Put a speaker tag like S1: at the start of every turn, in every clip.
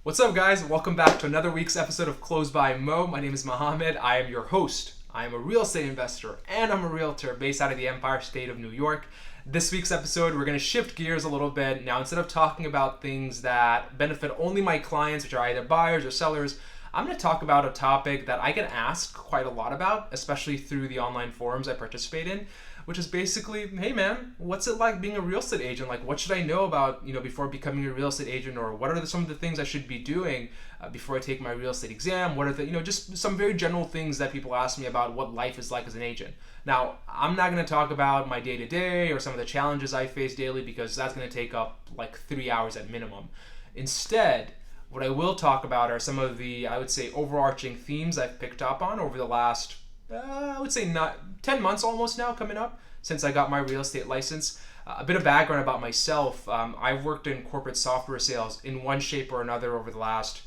S1: What's up, guys? Welcome back to another week's episode of Close by Mo. My name is Mohammed. I am your host. I am a real estate investor and I'm a realtor based out of the Empire State of New York. This week's episode, we're going to shift gears a little bit. Now, instead of talking about things that benefit only my clients, which are either buyers or sellers, I'm going to talk about a topic that I get asked quite a lot about, especially through the online forums I participate in, which is basically, hey man, what's it like being a real estate agent? Like, what should I know about, before becoming a real estate agent, or what are some of the things I should be doing before I take my real estate exam? What are the, just some very general things that people ask me about what life is like as an agent. Now, I'm not going to talk about my day-to-day or some of the challenges I face daily because that's going to take up like 3 hours at minimum. Instead, what I will talk about are some of the, I would say, overarching themes I've picked up on over the last, I would say, not 10 months almost now coming up since I got my real estate license. A bit of background about myself. I've worked in corporate software sales in one shape or another over the last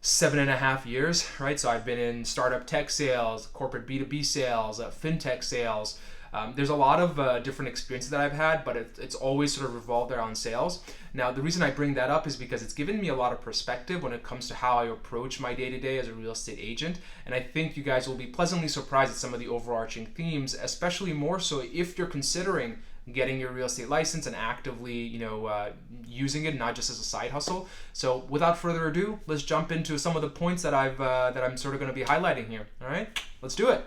S1: 7.5 years, right? So I've been in startup tech sales, corporate B2B sales, fintech sales. There's a lot of different experiences that I've had, but it's always sort of revolved around sales. Now, the reason I bring that up is because it's given me a lot of perspective when it comes to how I approach my day-to-day as a real estate agent. And I think you guys will be pleasantly surprised at some of the overarching themes, especially more so if you're considering getting your real estate license and actively, using it, not just as a side hustle. So without further ado, let's jump into some of the points that I'm sort of going to be highlighting here. All right, let's do it.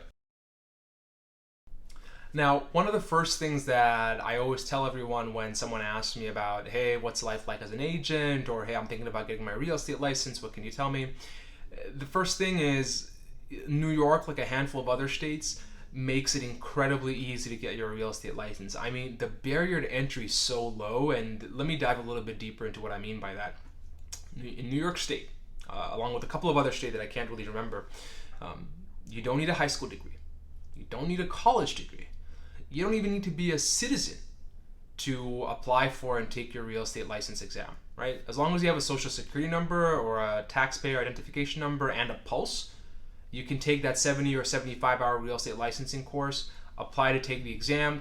S1: Now, one of the first things that I always tell everyone when someone asks me about, hey, what's life like as an agent? Or, hey, I'm thinking about getting my real estate license, what can you tell me? The first thing is New York, like a handful of other states, makes it incredibly easy to get your real estate license. I mean, the barrier to entry is so low, and let me dive a little bit deeper into what I mean by that. In New York State, along with a couple of other states that I can't really remember, you don't need a high school degree. You don't need a college degree. You don't even need to be a citizen to apply for and take your real estate license exam, right? As long as you have a social security number or a taxpayer identification number and a pulse, you can take that 70 or 75 hour real estate licensing course, apply to take the exam,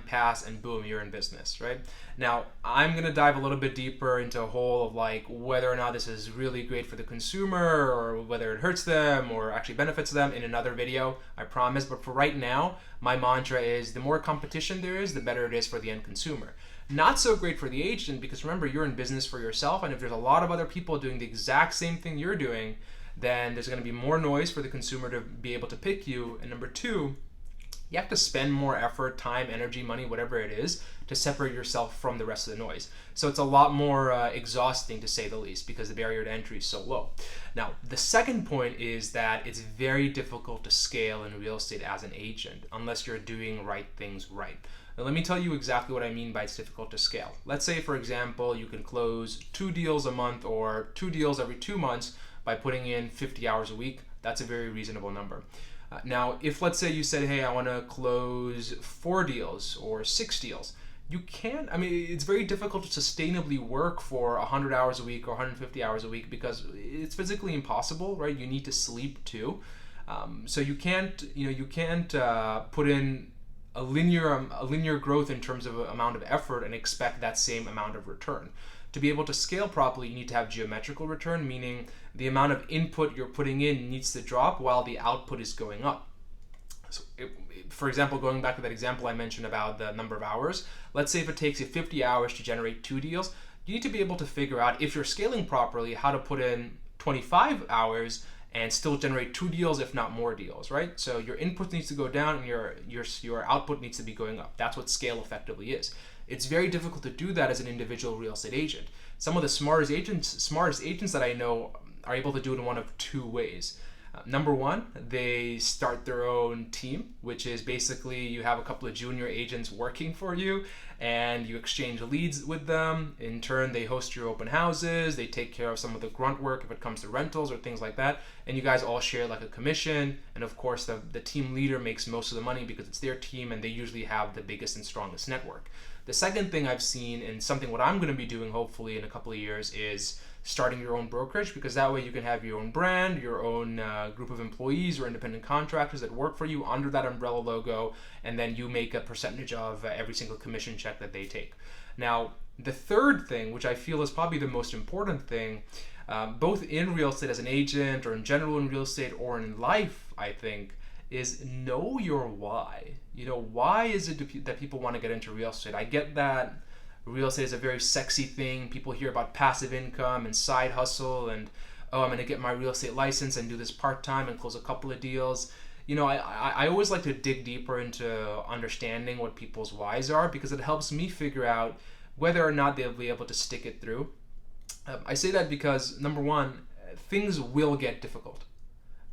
S1: pass, and boom, you're in business, right? Now, I'm going to dive a little bit deeper into a whole of like whether or not this is really great for the consumer or whether it hurts them or actually benefits them in another video, I promise. But for right now, my mantra is the more competition there is, the better it is for the end consumer. Not so great for the agent because remember, you're in business for yourself, and if there's a lot of other people doing the exact same thing you're doing, then there's going to be more noise for the consumer to be able to pick you. And number two, you have to spend more effort, time, energy, money, whatever it is, to separate yourself from the rest of the noise. So it's a lot more exhausting, to say the least, because the barrier to entry is so low. Now, the second point is that it's very difficult to scale in real estate as an agent unless you're doing right things right. Now, let me tell you exactly what I mean by it's difficult to scale. Let's say, for example, you can close 2 deals a month or 2 deals every 2 months by putting in 50 hours a week. That's a very reasonable number. Now, if let's say you said, hey, I want to close 4 deals or 6 deals, you can't, it's very difficult to sustainably work for 100 hours a week or 150 hours a week because it's physically impossible, right? You need to sleep too. So you can't put in a linear growth in terms of amount of effort and expect that same amount of return. To be able to scale properly, you need to have geometrical return, meaning the amount of input you're putting in needs to drop while the output is going up. So for example, going back to that example I mentioned about the number of hours, let's say if it takes you 50 hours to generate 2 deals, you need to be able to figure out, if you're scaling properly, how to put in 25 hours and still generate 2 deals, if not more deals, right? So your input needs to go down and your output needs to be going up. That's what scale effectively is. It's very difficult to do that as an individual real estate agent. Some of the smartest agents that I know are able to do it in one of 2 ways. Number one, they start their own team, which is basically you have a couple of junior agents working for you and you exchange leads with them. In turn, they host your open houses, they take care of some of the grunt work if it comes to rentals or things like that, and you guys all share like a commission. And of course, the team leader makes most of the money because it's their team and they usually have the biggest and strongest network. The second thing I've seen, and something what I'm going to be doing hopefully in a couple of years, is starting your own brokerage, because that way you can have your own brand, your own group of employees or independent contractors that work for you under that umbrella logo, and then you make a percentage of every single commission check that they take. Now, The third thing, which I feel is probably the most important thing, both in real estate as an agent or in general in real estate or in life, I think, is know your why. Why is it that people want to get into real estate? I get that real estate is a very sexy thing. People hear about passive income and side hustle and, oh, I'm going to get my real estate license and do this part-time and close a couple of deals. I always like to dig deeper into understanding what people's whys are, because it helps me figure out whether or not they'll be able to stick it through. I say that because, number one, things will get difficult,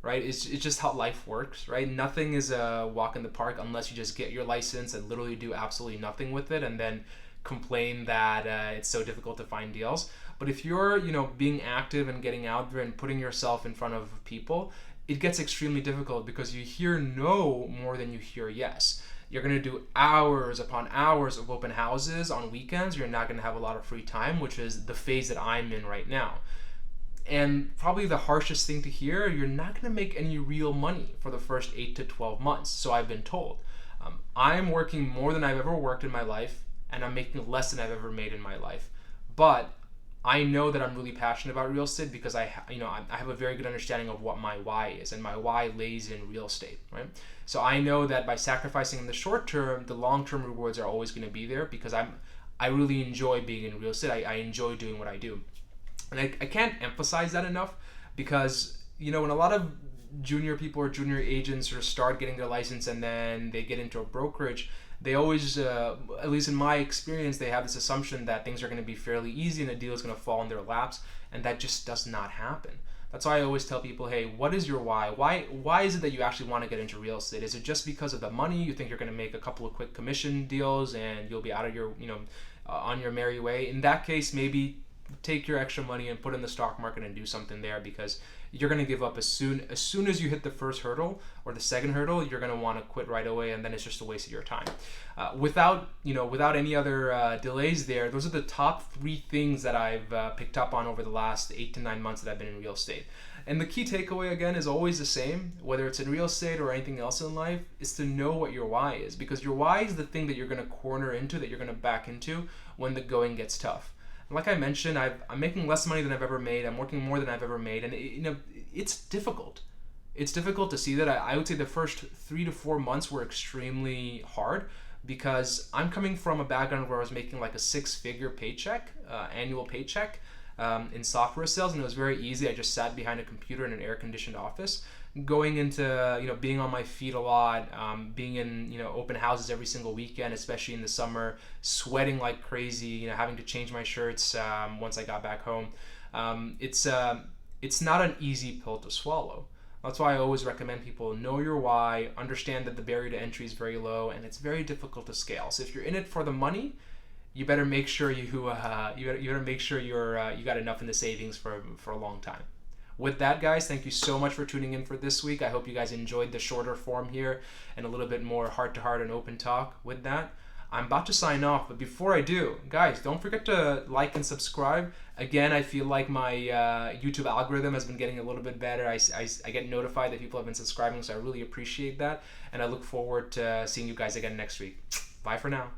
S1: right? It's just how life works, right? Nothing is a walk in the park unless you just get your license and literally do absolutely nothing with it and then complain that it's so difficult to find deals. But if you're, being active and getting out there and putting yourself in front of people, it gets extremely difficult because you hear no more than you hear yes. You're going to do hours upon hours of open houses on weekends. You're not going to have a lot of free time, which is the phase that I'm in right now. And probably the harshest thing to hear, you're not going to make any real money for the first 8 to 12 months. So I've been told. I'm working more than I've ever worked in my life, and I'm making less than I've ever made in my life. But I know that I'm really passionate about real estate because I have a very good understanding of what my why is, and my why lays in real estate, right? So I know that by sacrificing in the short term, the long-term rewards are always going to be there because I really enjoy being in real estate. I enjoy doing what I do. And I can't emphasize that enough because, when a lot of junior people or junior agents sort of start getting their license and then they get into a brokerage, they always, at least in my experience, they have this assumption that things are going to be fairly easy and a deal is going to fall in their laps, and that just does not happen. That's why I always tell people, hey, what is your why? Why is it that you actually want to get into real estate? Is it just because of the money? You think you're going to make a couple of quick commission deals and you'll be out of your, on your merry way? In that case, maybe take your extra money and put in the stock market and do something there, because you're going to give up as soon as you hit the first hurdle or the second hurdle. You're going to want to quit right away, and then it's just a waste of your time. Without any other delays there, those are the top 3 things that I've picked up on over the last 8 to 9 months that I've been in real estate. And the key takeaway, again, is always the same, whether it's in real estate or anything else in life, is to know what your why is, because your why is the thing that you're going to corner into, that you're going to back into when the going gets tough. Like I mentioned, I'm making less money than I've ever made. I'm working more than I've ever made, and it's difficult. It's difficult to see that. I would say the first 3 to 4 months were extremely hard because I'm coming from a background where I was making like a 6-figure paycheck, annual paycheck, in software sales, and it was very easy. I just sat behind a computer in an air-conditioned office. Going into being on my feet a lot, being in open houses every single weekend, especially in the summer, sweating like crazy, having to change my shirts once I got back home. It's not an easy pill to swallow. That's why I always recommend people know your why, understand that the barrier to entry is very low, and it's very difficult to scale. So if you're in it for the money, you better make sure you better make sure you got enough in the savings for a long time. With that, guys, thank you so much for tuning in for this week. I hope you guys enjoyed the shorter form here and a little bit more heart-to-heart and open talk. With that, I'm about to sign off, but before I do, guys, don't forget to like and subscribe. Again, I feel like my YouTube algorithm has been getting a little bit better. I get notified that people have been subscribing, so I really appreciate that, and I look forward to seeing you guys again next week. Bye for now.